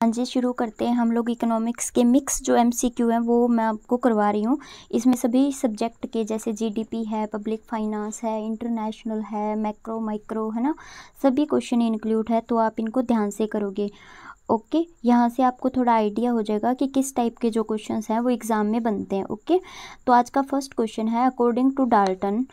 हाँ जी, शुरू करते हैं। हम लोग इकोनॉमिक्स के मिक्स जो एमसीक्यू हैं वो मैं आपको करवा रही हूँ। इसमें सभी सब्जेक्ट के जैसे जीडीपी है, पब्लिक फाइनेंस है, इंटरनेशनल है, मैक्रो माइक्रो है ना, सभी क्वेश्चन इंक्लूड है, तो आप इनको ध्यान से करोगे। ओके, यहाँ से आपको थोड़ा आइडिया हो जाएगा कि किस टाइप के जो क्वेश्चंस हैं वो एग्ज़ाम में बनते हैं। ओके, तो आज का फर्स्ट क्वेश्चन है अकॉर्डिंग टू डाल्टन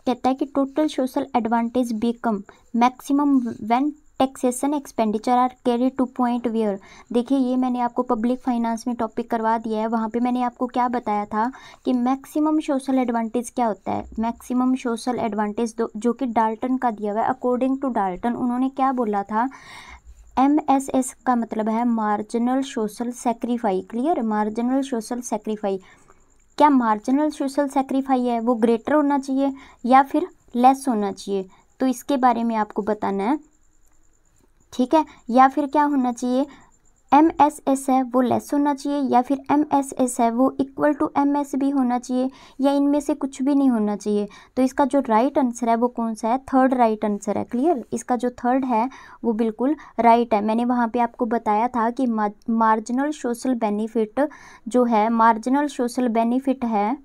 कहता है कि total social advantage become maximum when taxation expenditure are carry to point where. देखिए, ये मैंने आपको पब्लिक फाइनेंस में टॉपिक करवा दिया है। वहाँ पे मैंने आपको क्या बताया था कि मैक्सिमम सोशल एडवांटेज क्या होता है। मैक्सिमम सोशल एडवांटेज जो कि डाल्टन का दिया हुआ है, अकॉर्डिंग टू डाल्टन उन्होंने क्या बोला था, MSS का मतलब है marginal social sacrifice. Clear, marginal social sacrifice. क्या मार्जिनल सोशल सेक्रीफाई है वो ग्रेटर होना चाहिए या फिर लेस होना चाहिए, तो इसके बारे में आपको बताना है। ठीक है, या फिर क्या होना चाहिए, MSS है वो लेस होना चाहिए या फिर MSS है वो इक्वल टू MS भी होना चाहिए, या इनमें से कुछ भी नहीं होना चाहिए। तो इसका जो राइट आंसर है वो कौन सा है, थर्ड राइट आंसर है। क्लियर, इसका जो थर्ड है वो बिल्कुल राइट है। मैंने वहाँ पे आपको बताया था कि मार्जिनल सोशल बेनिफिट जो है, मार्जिनल सोशल बेनिफिट है,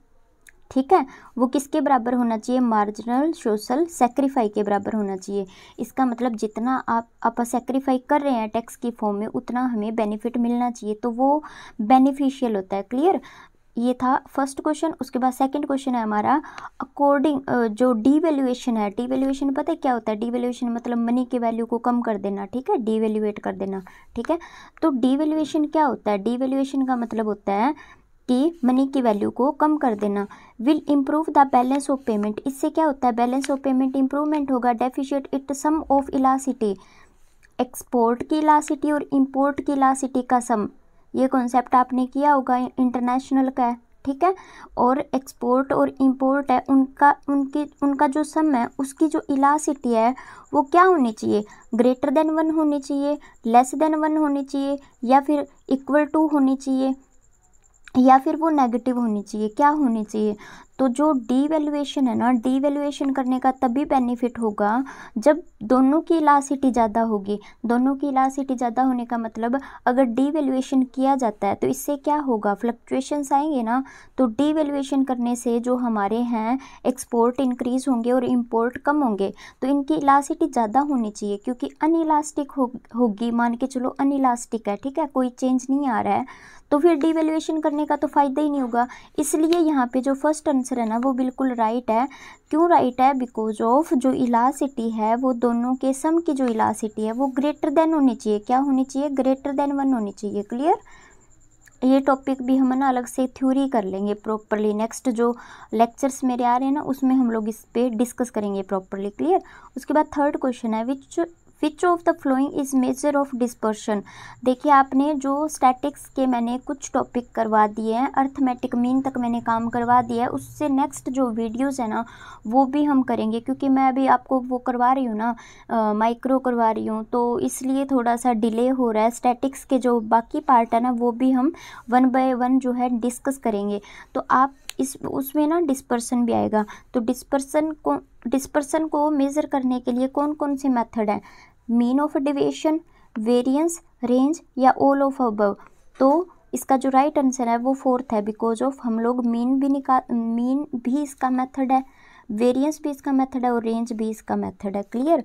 ठीक है, वो किसके बराबर होना चाहिए, मार्जिनल सोशल सेक्रीफाई के बराबर होना चाहिए। इसका मतलब जितना आप सेक्रीफाई कर रहे हैं टैक्स की फॉर्म में, उतना हमें बेनिफिट मिलना चाहिए, तो वो बेनिफिशियल होता है। क्लियर, ये था फर्स्ट क्वेश्चन। उसके बाद सेकंड क्वेश्चन है हमारा अकॉर्डिंग जो डीवैल्यूएशन है, डीवैल्यूएशन पता है क्या होता है, डीवैल्यूएशन मतलब मनी के वैल्यू को कम कर देना, ठीक है, डीवैल्यूएट कर देना। ठीक है, तो डीवैल्यूएशन क्या होता है, डीवैल्यूएशन का मतलब होता है कि मनी की वैल्यू को कम कर देना। Will improve the balance of payment, इससे क्या होता है, बैलेंस ऑफ पेमेंट इंप्रूवमेंट होगा। Deficient it sum of elasticity, export की इलासिटी और इंपोर्ट की इलासिटी का सम, ये कॉन्सेप्ट आपने किया होगा, इंटरनेशनल का है। ठीक है, और एक्सपोर्ट और इंपोर्ट है उनका जो सम है, उसकी जो इलासिटी है वो क्या होनी चाहिए, ग्रेटर देन 1 होनी चाहिए, लेस देन 1 होनी चाहिए, या फिर इक्वल टू होनी चाहिए, या फिर वो नेगेटिव होनी चाहिए, क्या होनी चाहिए। तो जो डीवैल्यूएशन है ना, डीवैल्यूएशन करने का तभी बेनिफिट होगा जब दोनों की इलासिटी ज़्यादा होगी। दोनों की इलासिटी ज़्यादा होने का मतलब, अगर डीवैल्यूएशन किया जाता है तो इससे क्या होगा, फ्लक्चुएशंस आएंगे ना। तो डीवैल्यूएशन करने से जो हमारे हैं एक्सपोर्ट इंक्रीज होंगे और इंपोर्ट कम होंगे, तो इनकी इलासिटी ज़्यादा होनी चाहिए, क्योंकि अनइलास्टिक होगी, मान के चलो अनइलास्टिक है, ठीक है, कोई चेंज नहीं आ रहा है, तो फिर डीवैल्यूएशन करने का तो फ़ायदा ही नहीं होगा। इसलिए यहाँ पे जो फर्स्ट आंसर है ना वो बिल्कुल राइट है। क्यों राइट है, बिकॉज ऑफ जो इलासिटी है वो दोनों के सम की जो इलासिटी है वो ग्रेटर देन होनी चाहिए, क्या होनी चाहिए, ग्रेटर देन 1 होनी चाहिए। क्लियर, ये टॉपिक भी हम ना अलग से थ्योरी कर लेंगे प्रॉपरली, नेक्स्ट जो लेक्चर्स मेरे आ रहे हैं ना उसमें हम लोग इस पे डिस्कस करेंगे प्रॉपरली। क्लियर, उसके बाद थर्ड क्वेश्चन है which of the following is measure of dispersion. देखिए, आपने जो स्टैटिक्स के मैंने कुछ टॉपिक करवा दिए हैं, अर्थमेटिक मीन तक मैंने काम करवा दिया है, उससे नेक्स्ट जो वीडियोस है ना वो भी हम करेंगे, क्योंकि मैं अभी आपको वो करवा रही हूँ ना, माइक्रो करवा रही हूँ, तो इसलिए थोड़ा सा डिले हो रहा है। स्टैटिक्स के जो बाकी पार्ट है ना वो भी हम 1 बाय 1 जो है डिस्कस करेंगे। तो आप उसमें ना डिस्पर्सन भी आएगा, तो डिस्पर्सन को मेज़र करने के लिए कौन कौन से मेथड हैं, mean of deviation, variance, range या ऑल ऑफ अबव। तो इसका जो राइट आंसर है वो फोर्थ है, बिकॉज ऑफ हम लोग मीन भी इसका मेथड है, वेरिएंस भी इसका मेथड है और रेंज भी इसका मेथड है। क्लियर,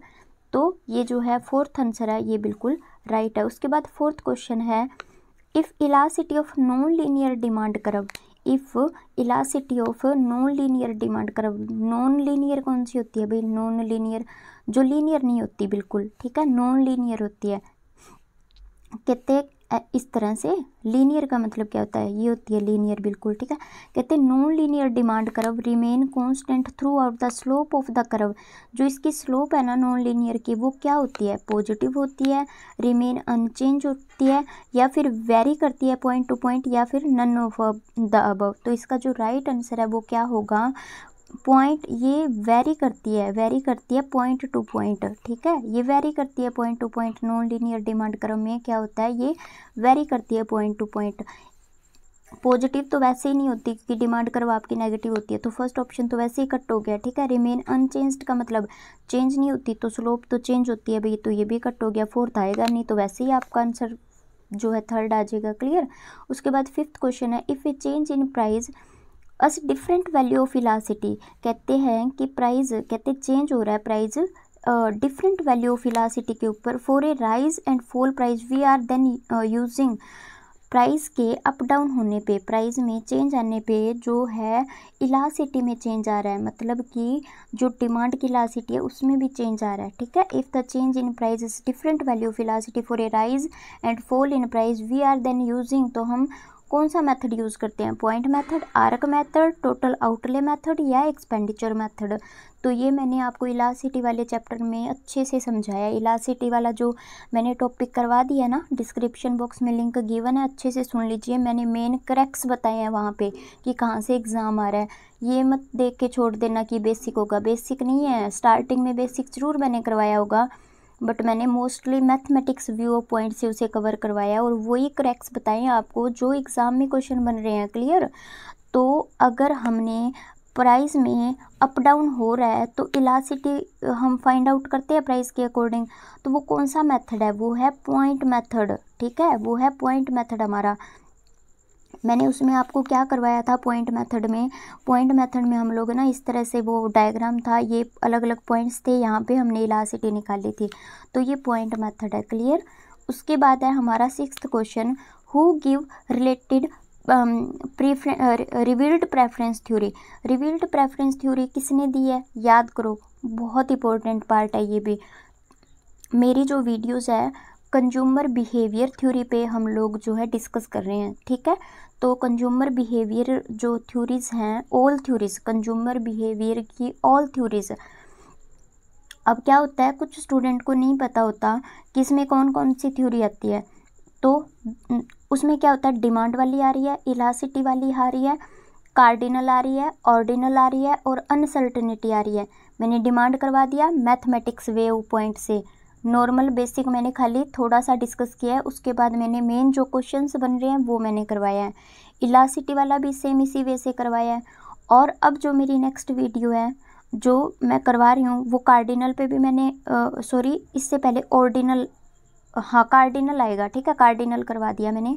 तो ये जो है फोर्थ आंसर है, ये बिल्कुल राइट है। उसके बाद फोर्थ क्वेश्चन है if elasticity of non linear demand curve, if elasticity of non linear demand curve, non linear कौन सी होती है भाई, नॉन लीनियर जो लीनियर नहीं होती बिल्कुल, ठीक है, नॉन लीनियर होती है। कहते इस तरह से, लीनियर का मतलब क्या होता है, ये होती है लीनियर बिल्कुल, ठीक है। कहते हैं non linear demand curve remain constant through out the slope of the curve, जो इसकी स्लोप है ना नॉन लीनियर की वो क्या होती है, पॉजिटिव होती है, रिमेन अनचेंज होती है, या फिर वेरी करती है पॉइंट टू पॉइंट, या फिर नन ऑफ द अबव। तो इसका जो राइट आंसर है वो क्या होगा, पॉइंट, ये वेरी करती है पॉइंट टू पॉइंट, ठीक है, ये वेरी करती है point two point. Non linear demand curve में क्या होता है, ये वेरी करती है पॉइंट टू पॉइंट। पॉजिटिव तो वैसे ही नहीं होती क्योंकि डिमांड कर्व आपकी नेगेटिव होती है, तो फर्स्ट ऑप्शन तो वैसे ही कट हो गया, ठीक है। रिमेन अनचेंज्ड का मतलब चेंज नहीं होती तो स्लोप तो चेंज होती है भाई, तो ये भी कट हो गया। फोर्थ आएगा नहीं, तो वैसे ही आपका आंसर जो है थर्ड आ जाएगा, क्लियर। उसके बाद फिफ्थ क्वेश्चन है, if a change in price as different value of elasticity, कहते हैं कि प्राइस, कहते चेंज हो रहा है price different value of elasticity के ऊपर for a rise and fall price, we are then using, price के अप डाउन होने पे, प्राइस में चेंज आने पे जो है इलासिटी में चेंज आ रहा है, मतलब कि जो डिमांड की इलासिटी है उसमें भी चेंज आ रहा है, ठीक है। If the change in price is different value of elasticity for a rise and fall in price, we are then using, तो हम कौन सा मेथड यूज़ करते हैं, point method, arc method, total outlay method या एक्सपेंडिचर मेथड। तो ये मैंने आपको इलासिटी वाले चैप्टर में अच्छे से समझाया। इलासिटी वाला जो मैंने टॉपिक करवा दिया ना, डिस्क्रिप्शन बॉक्स में लिंक गिवन है, अच्छे से सुन लीजिए। मैंने मेन क्रैक्स बताए हैं वहाँ पे कि कहाँ से एग्ज़ाम आ रहा है। ये मत देख के छोड़ देना कि बेसिक होगा, बेसिक नहीं है। स्टार्टिंग में बेसिक ज़रूर मैंने करवाया होगा, बट मैंने मोस्टली मैथमेटिक्स व्यू पॉइंट से उसे कवर करवाया और वही क्रैक्स बताए हैं आपको जो एग्ज़ाम में क्वेश्चन बन रहे हैं, क्लियर। तो अगर हमने प्राइस में अप डाउन हो रहा है तो इलासिटी हम फाइंड आउट करते हैं प्राइस के अकॉर्डिंग, तो वो कौन सा मेथड है, वो है पॉइंट मेथड, ठीक है, वो है पॉइंट मेथड हमारा। मैंने उसमें आपको क्या करवाया था पॉइंट मेथड में, पॉइंट मेथड में हम लोग ना इस तरह से वो डायग्राम था, ये अलग अलग पॉइंट्स थे, यहाँ पे हमने इलासिटी निकाली थी, तो ये पॉइंट मेथड है, क्लियर। उसके बाद है हमारा sixth question, who give related revealed preference theory. Revealed preference theory किसने दी है, याद करो, बहुत इंपॉर्टेंट पार्ट है ये भी। मेरी जो वीडियोस है कंज्यूमर बिहेवियर थ्योरी पे हम लोग जो है डिस्कस कर रहे हैं, ठीक है। तो कंज्यूमर बिहेवियर जो थ्योरीज हैं, ऑल थ्योरीज, कंज्यूमर बिहेवियर की ऑल थ्योरीज। अब क्या होता है, कुछ स्टूडेंट को नहीं पता होता कि इसमें कौन कौन सी थ्योरी आती है, तो उसमें क्या होता है, डिमांड वाली आ रही है, इलासिटी वाली आ रही है, कार्डिनल आ रही है, ऑर्डिनल आ रही है और अनसर्टेनिटी आ रही है। मैंने डिमांड करवा दिया मैथमेटिक्स वेव पॉइंट से, नॉर्मल बेसिक मैंने खाली थोड़ा सा डिस्कस किया है, उसके बाद मैंने मेन जो क्वेश्चंस बन रहे हैं वो मैंने करवाया है। इलासिटी वाला भी सेम इसी वे से करवाया है। और अब जो मेरी नेक्स्ट वीडियो है जो मैं करवा रही हूँ वो कार्डिनल पे भी मैंने सॉरी इससे पहले ऑर्डिनल, हाँ कार्डिनल आएगा, ठीक है, कार्डिनल करवा दिया मैंने।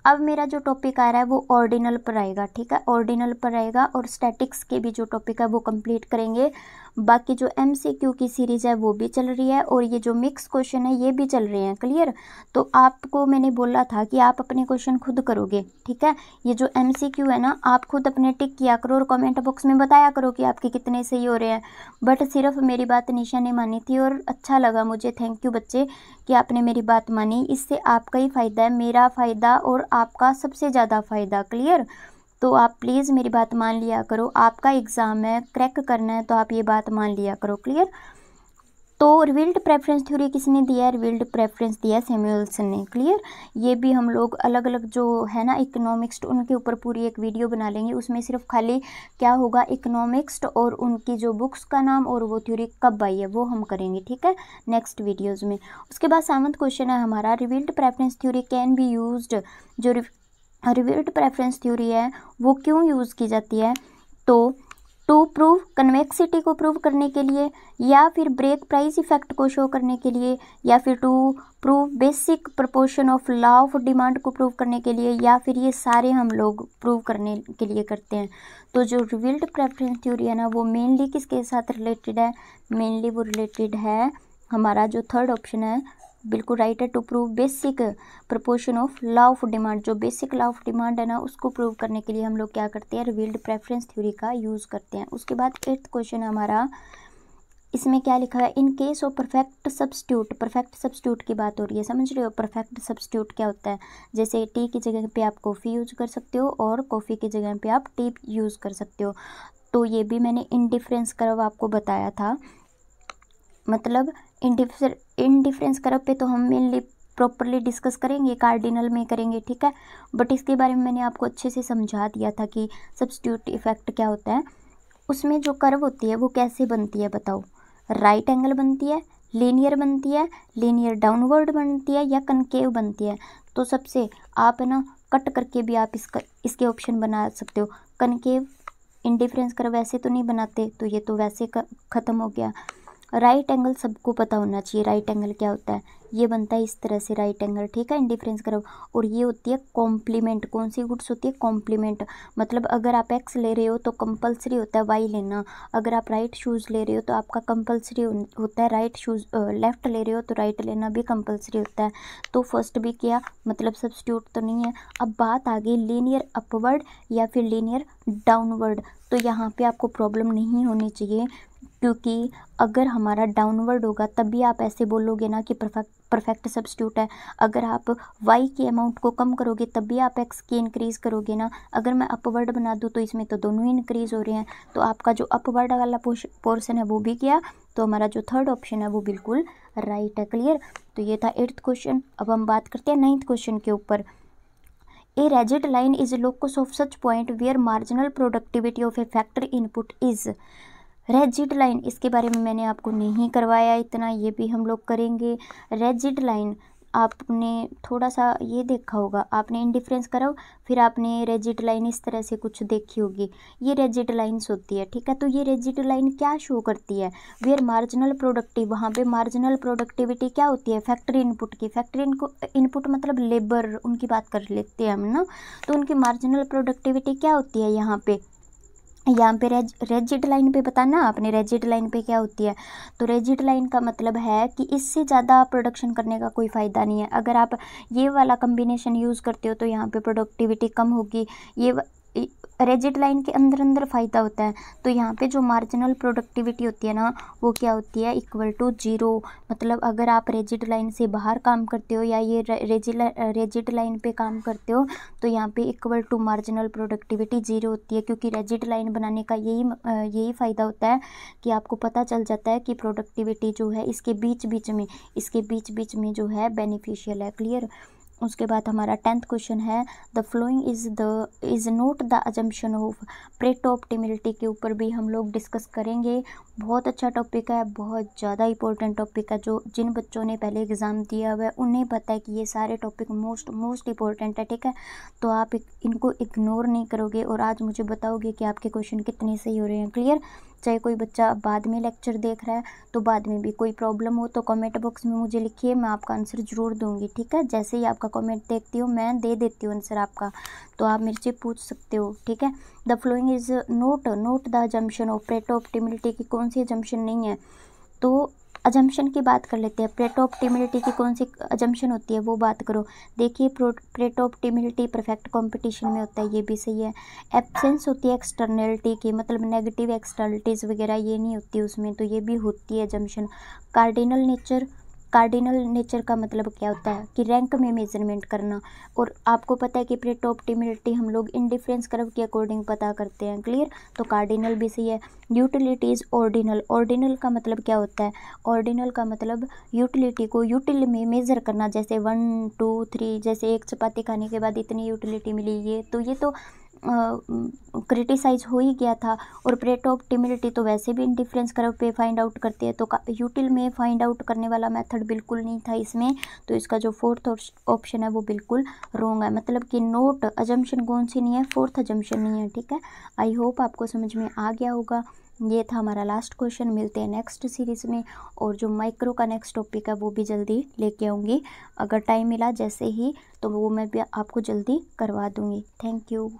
अब मेरा जो टॉपिक आ रहा है वो ऑर्डिनल पर आएगा, ठीक है, ऑर्डिनल पर आएगा। और स्टैटिक्स के भी जो टॉपिक है वो कंप्लीट करेंगे। बाकी जो एमसीक्यू की सीरीज़ है वो भी चल रही है और ये जो मिक्स क्वेश्चन है ये भी चल रहे हैं, क्लियर। तो आपको मैंने बोला था कि आप अपने क्वेश्चन खुद करोगे, ठीक है। ये जो एमसीक्यू है ना, आप खुद अपने टिक किया करो और कमेंट बॉक्स में बताया करो कि आपके कितने सही हो रहे हैं। बट सिर्फ मेरी बात निशा ने मानी थी और अच्छा लगा मुझे, थैंक यू बच्चे कि आपने मेरी बात मानी। इससे आपका ही फ़ायदा है, मेरा फ़ायदा और आपका सबसे ज़्यादा फ़ायदा, क्लियर। तो आप प्लीज़ मेरी बात मान लिया करो, आपका एग्ज़ाम है, क्रैक करना है तो आप ये बात मान लिया करो, क्लियर। तो रिवील्ड प्रेफरेंस थ्योरी किसने दिया है, रिवील्ड प्रेफरेंस दिया है सैमुअल्सन ने, क्लियर। ये भी हम लोग अलग अलग जो है ना इकोनॉमिक्स, उनके ऊपर पूरी एक वीडियो बना लेंगे। उसमें सिर्फ खाली क्या होगा, इकोनॉमिक्स और उनकी जो बुक्स का नाम और वो थ्योरी कब आई है वो हम करेंगे, ठीक है, नेक्स्ट वीडियोज़ में। उसके बाद 7वां क्वेश्चन है हमारा, revealed preference theory can be used. जो रिवील्ड प्रेफरेंस थ्योरी है वो क्यों यूज़ की जाती है, तो टू प्रूव कन्वेक्सिटी को प्रूव करने के लिए, या फिर ब्रेक प्राइस इफेक्ट को शो करने के लिए, या फिर to prove basic proportion of law of demand को प्रूव करने के लिए, या फिर ये सारे हम लोग प्रूव करने के लिए करते हैं। तो जो रिवील्ड प्रेफरेंस थ्योरी है ना वो मेनली किसके साथ रिलेटेड है, मेनली वो रिलेटेड है हमारा जो थर्ड ऑप्शन है, बिल्कुल राइट है, to prove basic proportion of law of demand. जो बेसिक लॉ ऑफ डिमांड है ना उसको प्रूव करने के लिए हम लोग क्या करते हैं, रिवील्ड प्रेफरेंस थ्योरी का यूज़ करते हैं। उसके बाद 8th क्वेश्चन है हमारा, इसमें क्या लिखा है, in case of perfect substitute. Perfect substitute की बात हो रही है, समझ रहे हो परफेक्ट सब्स्टिट्यूट क्या होता है। जैसे टी की जगह पे आप कॉफ़ी यूज कर सकते हो और कॉफ़ी की जगह पे आप टी यूज़ कर सकते हो। तो ये भी मैंने इंडिफरेंस कर्व आपको बताया था, मतलब इंडिफरेंस कर्व पे तो हम मेनली प्रॉपरली डिस्कस करेंगे, कार्डिनल में करेंगे, ठीक है। बट इसके बारे में मैंने आपको अच्छे से समझा दिया था कि सब्स्टिट्यूट इफेक्ट क्या होता है। उसमें जो कर्व होती है वो कैसे बनती है बताओ, राइट एंगल बनती है, लीनियर डाउनवर्ड बनती है या कनकेव बनती है। तो सबसे आप है ना कट करके भी आप इसके ऑप्शन बना सकते हो। कनकेव, इंडिफरेंस कर्व वैसे तो नहीं बनाते, तो ये तो वैसे ख़त्म हो गया। राइट एंगल सबको पता होना चाहिए, राइट एंगल क्या होता है, ये बनता है इस तरह से राइट एंगल, ठीक है, इंडिफरेंस कर्व। और ये होती है कॉम्प्लीमेंट, कौन सी गुड्स होती है, कॉम्प्लीमेंट, मतलब अगर आप एक्स ले रहे हो तो कंपलसरी होता है वाई लेना, अगर आप राइट शूज़ ले रहे हो तो आपका कंपलसरी होता है राइट शूज़, लेफ़्ट ले रहे हो तो राइट लेना भी कंपलसरी होता है। तो फर्स्ट भी किया, मतलब सब्स्टिट्यूट तो नहीं है। अब बात आ गई लीनियर अपवर्ड या फिर लीनियर डाउनवर्ड, तो यहाँ पे आपको प्रॉब्लम नहीं होनी चाहिए, क्योंकि अगर हमारा डाउनवर्ड होगा तभी आप ऐसे बोलोगे ना कि परफेक्ट सब्स्टिट्यूट है। अगर आप y के अमाउंट को कम करोगे तभी आप x की इंक्रीज़ करोगे ना। अगर मैं अपवर्ड बना दूँ तो इसमें तो दोनों ही इंक्रीज़ हो रहे हैं, तो आपका जो अपवर्ड वाला पोर्शन है वो भी गया, तो हमारा जो थर्ड ऑप्शन है वो बिल्कुल राइट है। क्लियर, तो ये था 8th क्वेश्चन। अब हम बात करते हैं 9th क्वेश्चन के ऊपर। ए रेजिड line is locus of such point where marginal productivity of a factor input is. रेजिड लाइन, इसके बारे में मैंने आपको नहीं करवाया इतना, ये भी हम लोग करेंगे। रेजिड लाइन आपने थोड़ा सा ये देखा होगा, आपने इंडिफरेंस कर्व, फिर आपने रेजिड लाइन इस तरह से कुछ देखी होगी, ये रेजिड लाइन्स होती है, ठीक है। तो ये रेजिड लाइन क्या शो करती है, वेयर मार्जिनल प्रोडक्टिव, वहाँ पे मार्जिनल प्रोडक्टिविटी क्या होती है, फैक्ट्री इनपुट की। फैक्ट्री इनपुट मतलब लेबर, उनकी बात कर लेते हैं हम ना, तो उनकी मार्जिनल प्रोडक्टिविटी क्या होती है यहाँ पे रेजिड लाइन पे बताना आपने, रेजिड लाइन पे क्या होती है। तो रेजिड लाइन का मतलब है कि इससे ज़्यादा प्रोडक्शन करने का कोई फ़ायदा नहीं है। अगर आप ये वाला कम्बिनेशन यूज़ करते हो तो यहाँ पे प्रोडक्टिविटी कम होगी, ये रेजिड लाइन के अंदर फ़ायदा होता है। तो यहाँ पे जो मार्जिनल प्रोडक्टिविटी होती है ना, वो क्या होती है, इक्वल टू 0। मतलब अगर आप रेजिड लाइन से बाहर काम करते हो या ये रेजिड लाइन पे काम करते हो तो यहाँ पे इक्वल टू मार्जिनल प्रोडक्टिविटी 0 होती है, क्योंकि रेजिड लाइन बनाने का यही फ़ायदा होता है कि आपको पता चल जाता है कि प्रोडक्टिविटी जो है इसके बीच बीच में जो है बेनिफिशियल है। क्लियर। उसके बाद हमारा 10th क्वेश्चन है, the following is not the assumption of Pareto optimality, के ऊपर भी हम लोग डिस्कस करेंगे। बहुत अच्छा टॉपिक है, बहुत ज़्यादा इंपॉर्टेंट टॉपिक है, जो जिन बच्चों ने पहले एग्ज़ाम दिया हुआ है उन्हें पता है कि ये सारे टॉपिक मोस्ट इंपॉर्टेंट है, ठीक है। तो आप इनको इग्नोर नहीं करोगे और आज मुझे बताओगे कि आपके क्वेश्चन कितने सही हो रहे हैं। क्लियर। चाहे कोई बच्चा बाद में लेक्चर देख रहा है तो बाद में भी कोई प्रॉब्लम हो तो कमेंट बॉक्स में मुझे लिखिए, मैं आपका आंसर ज़रूर दूंगी, ठीक है। जैसे ही आपका कमेंट देखती हूँ मैं दे देती हूँ आंसर आपका, तो आप मेरे से पूछ सकते हो, ठीक है। The following is not the assumption of Pareto optimality की कौन सी अजम्पशन नहीं है, तो अजम्पशन की बात कर लेते हैं। प्रेटो ऑप्टिमिलिटी की कौन सी अजम्पशन होती है वो बात करो। देखिए प्रेटो ऑप्टिमिलिटी परफेक्ट कंपटीशन में होता है, ये भी सही है। एब्सेंस होती है एक्सटर्नलिटी की, मतलब नेगेटिव एक्सटर्नलिटीज़ वगैरह ये नहीं होती उसमें, तो ये भी होती है अजम्पशन। कार्डिनल नेचर का मतलब क्या होता है कि रैंक में मेजरमेंट करना, और आपको पता है कि प्रेटो ऑप्टिमिलिटी हम लोग इंडिफरेंस कर्व के अकॉर्डिंग पता करते हैं। क्लियर। तो कार्डिनल भी सही है। यूटिलिटीज़ ऑर्डिनल का मतलब क्या होता है, ऑर्डिनल का मतलब यूटिलिटी को यूटिल में मेज़र करना, जैसे 1 2 3, जैसे एक चपाती खाने के बाद इतनी यूटिलिटी मिली, ये तो क्रिटिसाइज हो ही गया था। और प्रेटो ऑप्टिमिलिटी तो वैसे भी इंडिफरेंस कर्व पे फाइंड आउट करते हैं, तो यूटिल में फाइंड आउट करने वाला मेथड बिल्कुल नहीं था इसमें, तो इसका जो 4th ऑप्शन है वो बिल्कुल रॉन्ग है। मतलब कि नोट अजम्पशन कौन सी नहीं है, 4th अजम्पशन नहीं है, ठीक है। आई होप आपको समझ में आ गया होगा। ये था हमारा लास्ट क्वेश्चन। मिलते हैं नेक्स्ट सीरीज़ में, और जो माइक्रो का नेक्स्ट टॉपिक है वो भी जल्दी लेके आऊँगी, अगर टाइम मिला जैसे ही, तो वो मैं भी आपको जल्दी करवा दूँगी। Thank you.